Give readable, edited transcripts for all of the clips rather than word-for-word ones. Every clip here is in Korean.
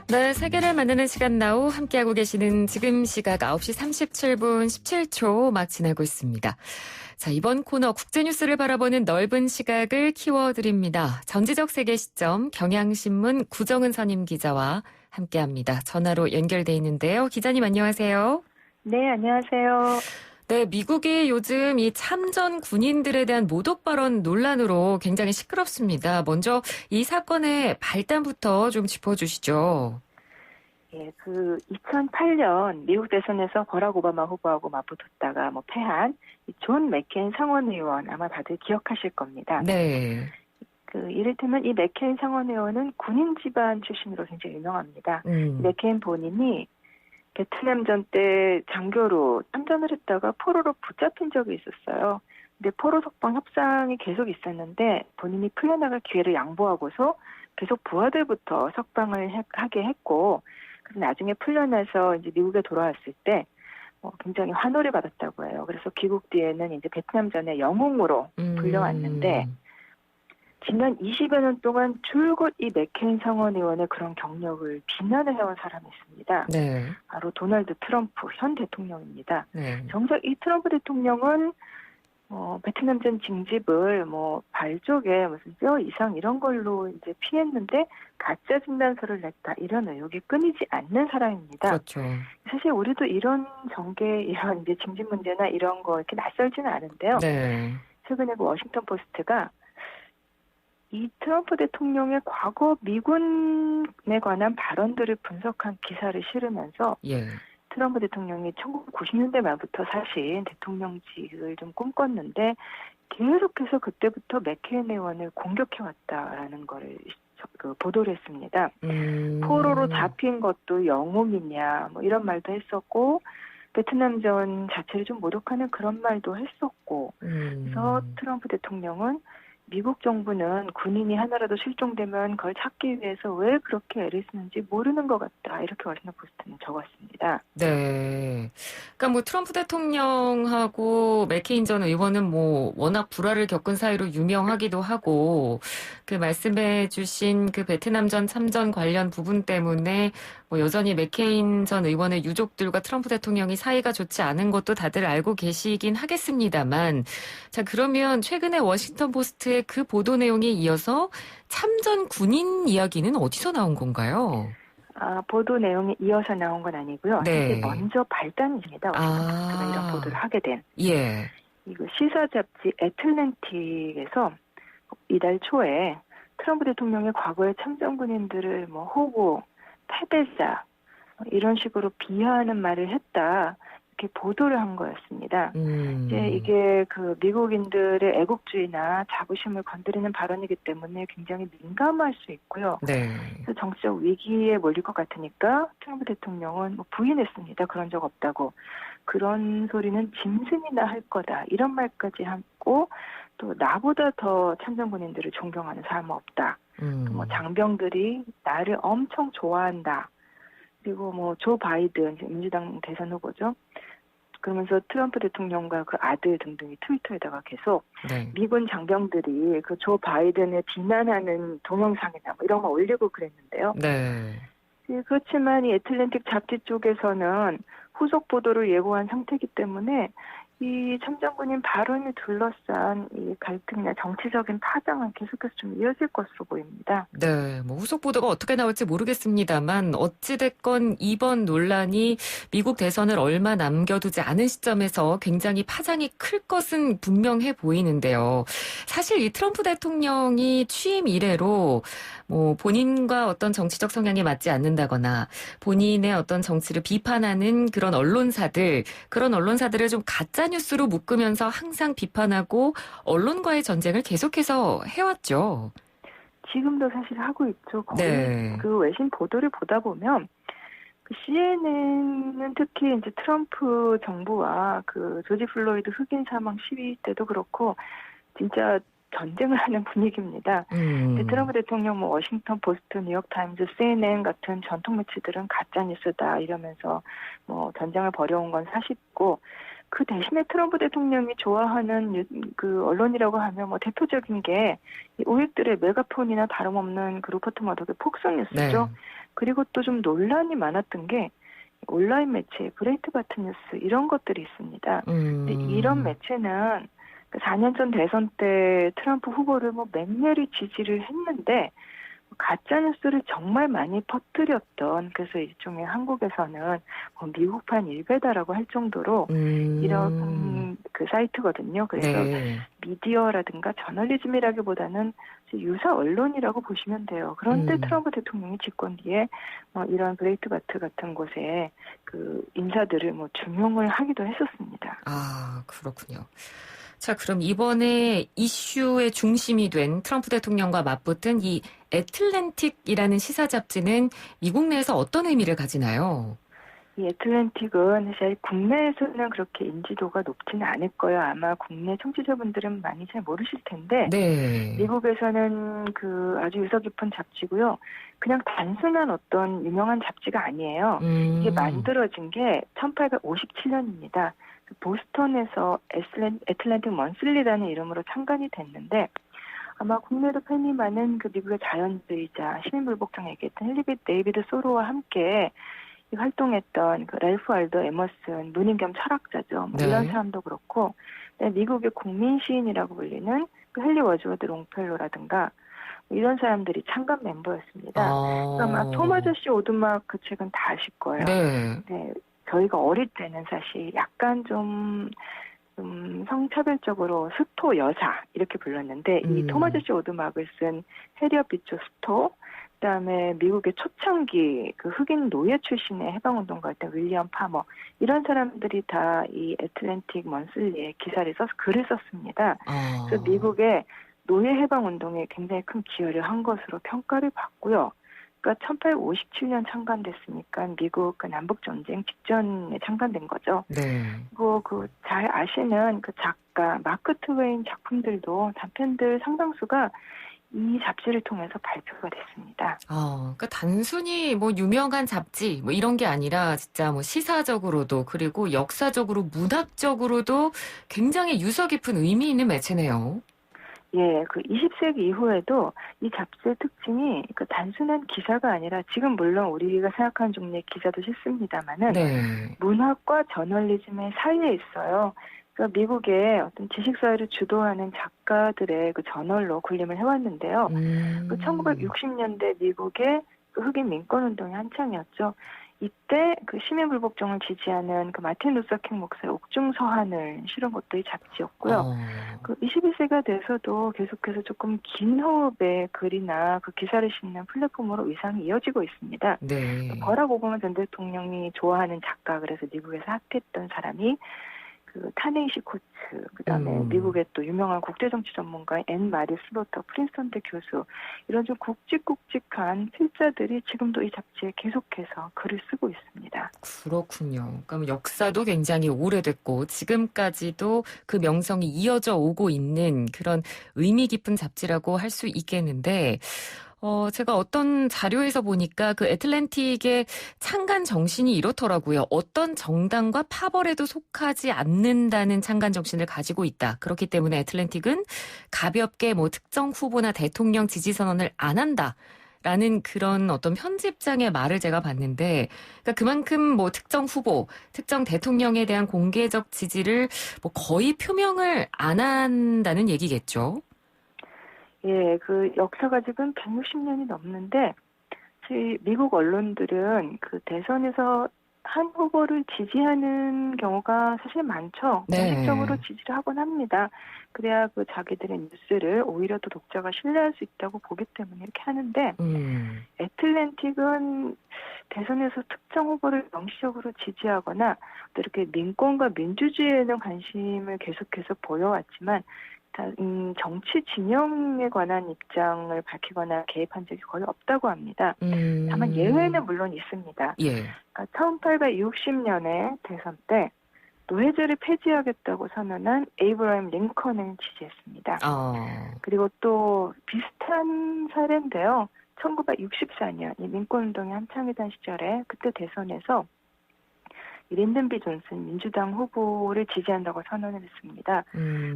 네, 세계를 만나는 시간 나우 함께하고 계시는 지금 시각 9시 37분 17초 막 지나고 있습니다. 자, 이번 코너 국제뉴스를 바라보는 넓은 시각을 키워드립니다. 전지적 세계 시점 경향신문 구정은 선임 기자와 함께합니다. 전화로 연결돼 있는데요. 기자님 안녕하세요. 네, 안녕하세요. 네, 미국이 요즘 이 참전 군인들에 대한 모독 발언 논란으로 굉장히 시끄럽습니다. 먼저 이 사건의 발단부터 좀 짚어주시죠. 예, 2008년 미국 대선에서 버락 오바마 후보하고 맞붙었다가 패한 이 존 맥케인 상원 의원 아마 다들 기억하실 겁니다. 네. 이를테면 이 맥케인 상원 의원은 군인 집안 출신으로 굉장히 유명합니다. 맥케인 본인이 베트남전 때 장교로 참전을 했다가 포로로 붙잡힌 적이 있었어요. 근데 포로 석방 협상이 계속 있었는데 본인이 풀려나갈 기회를 양보하고서 계속 부하들부터 석방을 하게 했고, 그래서 나중에 풀려나서 이제 미국에 돌아왔을 때 굉장히 환호를 받았다고 해요. 그래서 귀국 뒤에는 이제 베트남전의 영웅으로 불려왔는데 지난 20여 년 동안 줄곧 이 맥케인 상원 의원의 그런 경력을 비난을 해온 사람이 있습니다. 네. 바로 도널드 트럼프 현 대통령입니다. 네. 정작 이 트럼프 대통령은 베트남전 징집을 발 쪽에 무슨 뼈 이상 이런 걸로 이제 피했는데 가짜 진단서를 냈다 이런 의혹이 끊이지 않는 사람입니다. 그렇죠. 사실 우리도 이런 전개, 이런 이제 징집 문제나 이런 거 이렇게 낯설지는 않은데요. 네. 최근에 워싱턴 포스트가 이 트럼프 대통령의 과거 미군에 관한 발언들을 분석한 기사를 실으면서 예. 트럼프 대통령이 1990년대 말부터 사실 대통령직을 좀 꿈꿨는데 계속해서 그때부터 맥케인 의원을 공격해왔다라는 거를 보도를 했습니다. 포로로 잡힌 것도 영웅이냐 이런 말도 했었고 베트남전 자체를 좀 모독하는 그런 말도 했었고 그래서 트럼프 대통령은 미국 정부는 군인이 하나라도 실종되면 그걸 찾기 위해서 왜 그렇게 애를 쓰는지 모르는 것 같다. 이렇게 워싱턴 포스트는 적었습니다. 네. 그러니까 트럼프 대통령하고 맥케인 전 의원은 워낙 불화를 겪은 사이로 유명하기도 하고 그 말씀해 주신 그 베트남전 참전 관련 부분 때문에 여전히 맥케인 전 의원의 유족들과 트럼프 대통령이 사이가 좋지 않은 것도 다들 알고 계시긴 하겠습니다만 자, 그러면 최근에 워싱턴 포스트의 그 보도 내용에 이어서 참전 군인 이야기는 어디서 나온 건가요? 보도 내용이 이어서 나온 건 아니고요. 네. 사실 먼저 발단입니다. 워싱턴 포스트가 이런 보도를 하게 된. 예. 이거 시사 잡지 애틀랜틱에서 이달 초에 트럼프 대통령의 과거의 참전 군인들을 호구, 패배자 이런 식으로 비하하는 말을 했다. 이렇게 보도를 한 거였습니다. 이제 이게 미국인들의 애국주의나 자부심을 건드리는 발언이기 때문에 굉장히 민감할 수 있고요. 네. 그래서 정치적 위기에 몰릴 것 같으니까 트럼프 대통령은 부인했습니다. 그런 적 없다고. 그런 소리는 짐승이나 할 거다. 이런 말까지 하고 또 나보다 더 참전군인들을 존경하는 사람은 없다. 장병들이 나를 엄청 좋아한다. 그리고 조 바이든 민주당 대선 후보죠. 그러면서 트럼프 대통령과 그 아들 등등이 트위터에다가 계속 네. 미군 장병들이 그 조 바이든을 비난하는 동영상이나 이런 거 올리고 그랬는데요. 네. 그렇지만 이 애틀랜틱 잡지 쪽에서는 후속 보도를 예고한 상태이기 때문에 이 참전군인 발언을 둘러싼 이 갈등이나 정치적인 파장은 계속해서 좀 이어질 것으로 보입니다. 네, 후속 보도가 어떻게 나올지 모르겠습니다만 어찌됐건 이번 논란이 미국 대선을 얼마 남겨두지 않은 시점에서 굉장히 파장이 클 것은 분명해 보이는데요. 사실 이 트럼프 대통령이 취임 이래로 본인과 어떤 정치적 성향에 맞지 않는다거나 본인의 어떤 정치를 비판하는 그런 언론사들을 좀 가짜 뉴스로 묶으면서 항상 비판하고 언론과의 전쟁을 계속해서 해왔죠. 지금도 사실 하고 있죠. 거의 네. 그 외신 보도를 보다 보면 CNN은 특히 이제 트럼프 정부와 조지 플로이드 흑인 사망 시위 때도 그렇고 진짜 전쟁을 하는 분위기입니다. 트럼프 대통령 워싱턴 포스트, 뉴욕타임즈, CNN 같은 전통 매체들은 가짜 뉴스다 이러면서 전쟁을 벌여온 건 사실이고 그 대신에 트럼프 대통령이 좋아하는 언론이라고 하면 대표적인 게 우익들의 메가폰이나 다름없는 루퍼트 머덕의 폭스뉴스죠. 그리고 또 좀 논란이 많았던 게 온라인 매체, 브레이트바트 뉴스 이런 것들이 있습니다. 근데 이런 매체는 4년 전 대선 때 트럼프 후보를 맹렬히 지지를 했는데 가짜 뉴스를 정말 많이 퍼뜨렸던, 그래서 일종의 한국에서는 미국판 일베다라고 할 정도로 이런 그 사이트거든요. 그래서 네. 미디어라든가 저널리즘이라기보다는 유사 언론이라고 보시면 돼요. 그런데 트럼프 대통령이 집권 뒤에 이런 브레이트바트 같은 곳에 그 인사들을 중용을 하기도 했었습니다. 아, 그렇군요. 자, 그럼 이번에 이슈의 중심이 된 트럼프 대통령과 맞붙은 이 애틀랜틱이라는 시사 잡지는 미국 내에서 어떤 의미를 가지나요? 이 애틀랜틱은 사실 국내에서는 그렇게 인지도가 높지는 않을 거예요. 아마 국내 청취자분들은 많이 잘 모르실 텐데 네. 미국에서는 그 아주 유서 깊은 잡지고요. 그냥 단순한 어떤 유명한 잡지가 아니에요. 이게 만들어진 게 1857년입니다. 보스턴에서 애틀랜틱 먼슬리라는 이름으로 창간이 됐는데 아마 국내도 팬이 많은 그 미국의 자연주의자 시민불복종 얘기했던 헨리 데이비드 소로와 함께 활동했던 그 랄프 알도 에머슨, 문인 겸 철학자죠. 네. 이런 사람도 그렇고, 미국의 국민 시인이라고 불리는 그 헨리 워즈워드 롱펠로라든가 이런 사람들이 창간 멤버였습니다. 아마 토마스 씨 오두막 그 책은 다 아실 거예요. 네. 네, 저희가 어릴 때는 사실 약간 좀 성차별적으로 스토 여사 이렇게 불렀는데 이 토마스 씨 오두막을 쓴 해리엇 비초 스토, 그다음에 미국의 초창기 그 흑인 노예 출신의 해방운동가 였던 윌리엄 파머 이런 사람들이 다 이 애틀랜틱 먼슬리에 기사를 써서 글을 썼습니다. 그래서 미국의 노예 해방운동에 굉장히 큰 기여를 한 것으로 평가를 받고요. 그러니까 1857년 창간됐으니까 미국 그 남북 전쟁 직전에 창간된 거죠. 네. 그리고 그 잘 아시는 그 작가 마크 트웨인 작품들도 단편들 상당수가 이 잡지를 통해서 발표가 됐습니다. 그러니까 단순히 유명한 잡지 이런 게 아니라 진짜 시사적으로도 그리고 역사적으로 문학적으로도 굉장히 유서 깊은 의미 있는 매체네요. 예, 그 20세기 이후에도 이 잡지의 특징이 그 단순한 기사가 아니라 지금 물론 우리가 생각하는 종류의 기사도 싫습니다만은 네. 문학과 저널리즘의 사이에 있어요. 그러니까 미국의 어떤 지식사회를 주도하는 작가들의 그 저널로 군림을 해왔는데요. 그 1960년대 미국의 그 흑인 민권운동이 한창이었죠. 이때 그 시민불복종을 지지하는 그 마틴 루서킹 목사의 옥중 서한을 실은 것도 이 잡지였고요. 그 21세기가 돼서도 계속해서 조금 긴 호흡의 글이나 그 기사를 싣는 플랫폼으로 위상이 이어지고 있습니다. 네. 버락 오바마 전 대통령이 좋아하는 작가, 그래서 미국에서 핫했던 사람이 그 타네이시 코츠, 그다음에 미국의 또 유명한 국제정치 전문가인 앤 마리 슬로터 프린스턴대 교수, 이런 좀 굵직굵직한 필자들이 지금도 이 잡지에 계속해서 글을 쓰고 있습니다. 그렇군요. 그럼 역사도 굉장히 오래됐고 지금까지도 그 명성이 이어져 오고 있는 그런 의미 깊은 잡지라고 할 수 있겠는데 제가 어떤 자료에서 보니까 그 애틀랜틱의 창간 정신이 이렇더라고요. 어떤 정당과 파벌에도 속하지 않는다는 창간 정신을 가지고 있다. 그렇기 때문에 애틀랜틱은 가볍게 특정 후보나 대통령 지지 선언을 안 한다. 라는 그런 어떤 편집장의 말을 제가 봤는데, 그러니까 그만큼 특정 후보, 특정 대통령에 대한 공개적 지지를 거의 표명을 안 한다는 얘기겠죠. 예, 그 역사가 지금 160년이 넘는데, 미국 언론들은 그 대선에서 한 후보를 지지하는 경우가 사실 많죠. 공식적으로 지지를 하곤 합니다. 그래야 그 자기들의 뉴스를 오히려 더 독자가 신뢰할 수 있다고 보기 때문에 이렇게 하는데, 애틀랜틱은 대선에서 특정 후보를 명시적으로 지지하거나 또 이렇게 민권과 민주주의에는 관심을 계속해서 보여왔지만 정치 진영에 관한 입장을 밝히거나 개입한 적이 거의 없다고 합니다. 다만 예외는 물론 있습니다. 예. 그러니까 1860년에 대선 때 노예제를 폐지하겠다고 선언한 에이브러임 링컨을 지지했습니다. 그리고 또 비슷한 사례인데요. 1964년 이 민권운동이 한창이던 시절에 그때 대선에서 린든 B 존슨 민주당 후보를 지지한다고 선언을 했습니다.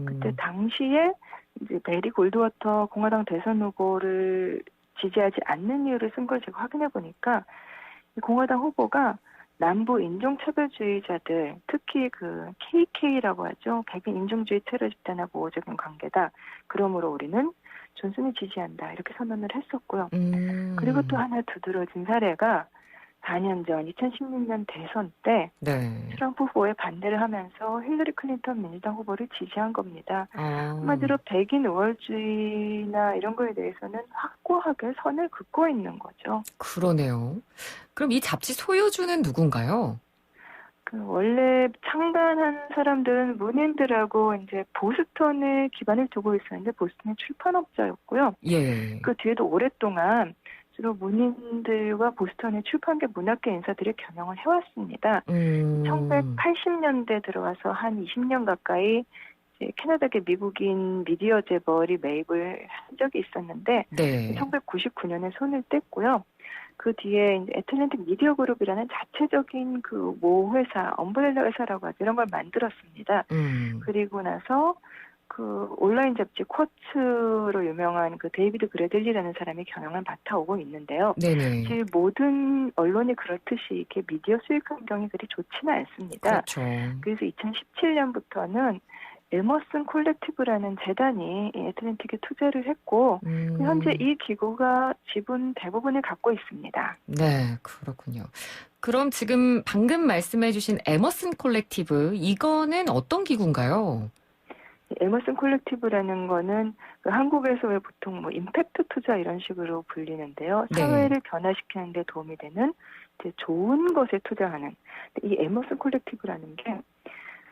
그때 당시에 이제 베리 골드워터 공화당 대선 후보를 지지하지 않는 이유를 쓴 걸 제가 확인해 보니까 이 공화당 후보가 남부 인종차별주의자들, 특히 그 KK라고 하죠. 백인 인종주의 테러 집단하고 우호적인 관계다. 그러므로 우리는 존슨을 지지한다. 이렇게 선언을 했었고요. 그리고 또 하나 두드러진 사례가 4년 전 2016년 대선 때 네. 트럼프 후보에 반대를 하면서 힐러리 클린턴 민주당 후보를 지지한 겁니다. 아. 한마디로 백인 우월주의나 이런 거에 대해서는 확고하게 선을 긋고 있는 거죠. 그러네요. 그럼 이 잡지 소유주는 누군가요? 그 원래 창간한 사람들은 문인들하고 이제 보스턴에 기반을 두고 있었는데 보스턴의 출판업자였고요. 예. 그 뒤에도 오랫동안 주로 문인들과 보스턴의 출판계 문학계 인사들이 경영을 해왔습니다. 1980년대 들어와서 한 20년 가까이 이제 캐나다계 미국인 미디어 재벌이 매입을 한 적이 있었는데 네. 1999년에 손을 뗐고요. 그 뒤에 이제 애틀랜틱 미디어 그룹이라는 자체적인 그 모 회사, 엄브렐라 회사라고 하죠. 이런 걸 만들었습니다. 그리고 나서 그 온라인 잡지 쿼츠로 유명한 그 데이비드 그래들리라는 사람이 경영을 맡아오고 있는데요. 네네. 사실 모든 언론이 그렇듯이 이렇게 미디어 수익 환경이 그리 좋지는 않습니다. 그렇죠. 그래서 2017년부터는 에머슨 콜렉티브라는 재단이 이 애틀랜틱에 투자를 했고 현재 이 기구가 지분 대부분을 갖고 있습니다. 네, 그렇군요. 그럼 지금 방금 말씀해주신 에머슨 콜렉티브 이거는 어떤 기구인가요? 에머슨 콜렉티브라는 거는 그 한국에서 왜 보통 뭐 임팩트 투자 이런 식으로 불리는데요. 네. 사회를 변화시키는 데 도움이 되는 이제 좋은 것에 투자하는 이 에머슨 콜렉티브라는 게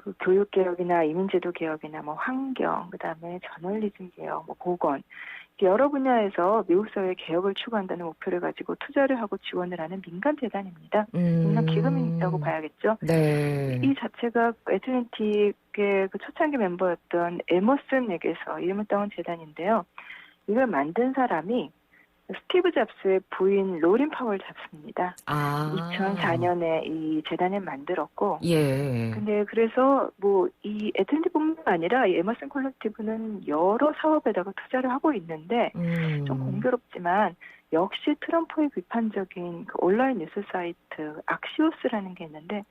그 교육 개혁이나 이민제도 개혁이나 뭐 환경, 그다음에 저널리즘 개혁, 뭐 보건 여러 분야에서 미국 사회 개혁을 추구한다는 목표를 가지고 투자를 하고 지원을 하는 민간 재단입니다. 민간 기금이 있다고 봐야겠죠. 네. 이 자체가 애틀랜틱의 그 초창기 멤버였던 에머슨에게서 이름을 따온 재단인데요. 이걸 만든 사람이 스티브 잡스의 부인 로린 파월 잡스입니다. 2004년에 이 재단을 만들었고, 예. 근데 그래서 뭐 이 애틀랜틱뿐만 아니라 이 에머슨 콜렉티브는 여러 사업에다가 투자를 하고 있는데 좀 공교롭지만 역시 트럼프의 비판적인 그 온라인 뉴스 사이트 악시오스라는 게 있는데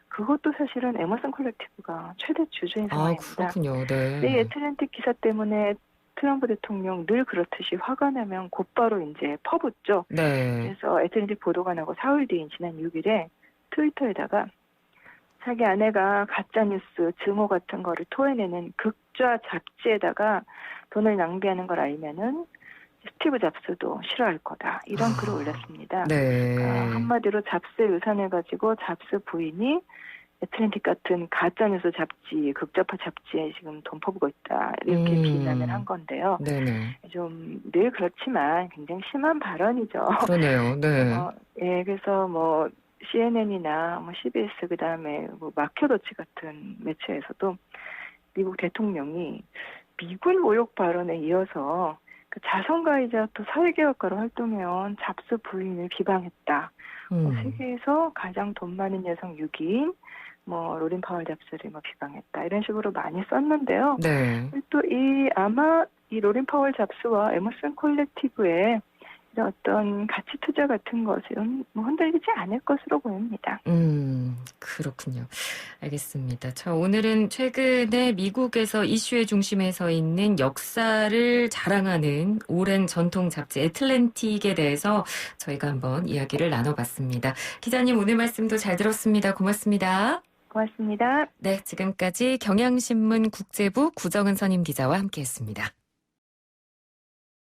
그것도 사실은 에머슨 콜렉티브가 최대 주주인 상황입니다. 그렇군요. 네. 이 애틀랜틱 기사 때문에 트럼프 대통령 늘 그렇듯이 화가 나면 곧바로 이제 퍼붓죠. 네. 그래서 애틀랜틱 보도가 나고 사흘 뒤인 지난 6일에 트위터에다가 자기 아내가 가짜뉴스, 증오 같은 거를 토해내는 극좌 잡지에다가 돈을 낭비하는 걸 알면은 스티브 잡스도 싫어할 거다. 이런 글을 올렸습니다. 네. 그러니까 한마디로 잡스의 유산을 가지고 잡스 부인이 애틀랜틱 같은 가짜뉴스 잡지, 극좌파 잡지에 지금 돈 퍼부고 있다. 이렇게 비난을 한 건데요. 네네. 좀 늘 그렇지만 굉장히 심한 발언이죠. 그러네요. 네. 예, 그래서 뭐 CNN이나 뭐 CBS 그다음에 뭐 마켜도치 같은 매체에서도 미국 대통령이 미군 모욕 발언에 이어서 그 자선가이자 또 사회개혁가로 활동해온 잡스 부인을 비방했다. 세계에서 가장 돈 많은 여성 6위인 뭐 로린 파월 잡스를 뭐 비방했다. 이런 식으로 많이 썼는데요. 네. 또 아마 이 로린 파월 잡스와 에머슨 콜렉티브의 이런 어떤 가치 투자 같은 것은 뭐 흔들리지 않을 것으로 보입니다. 그렇군요. 알겠습니다. 오늘은 최근에 미국에서 이슈의 중심에 서 있는 역사를 자랑하는 오랜 전통 잡지 애틀랜틱에 대해서 저희가 한번 이야기를 나눠봤습니다. 기자님 오늘 말씀도 잘 들었습니다. 고맙습니다. 고맙습니다. 네, 지금까지 경향신문 국제부 구정은 선임 기자와 함께했습니다.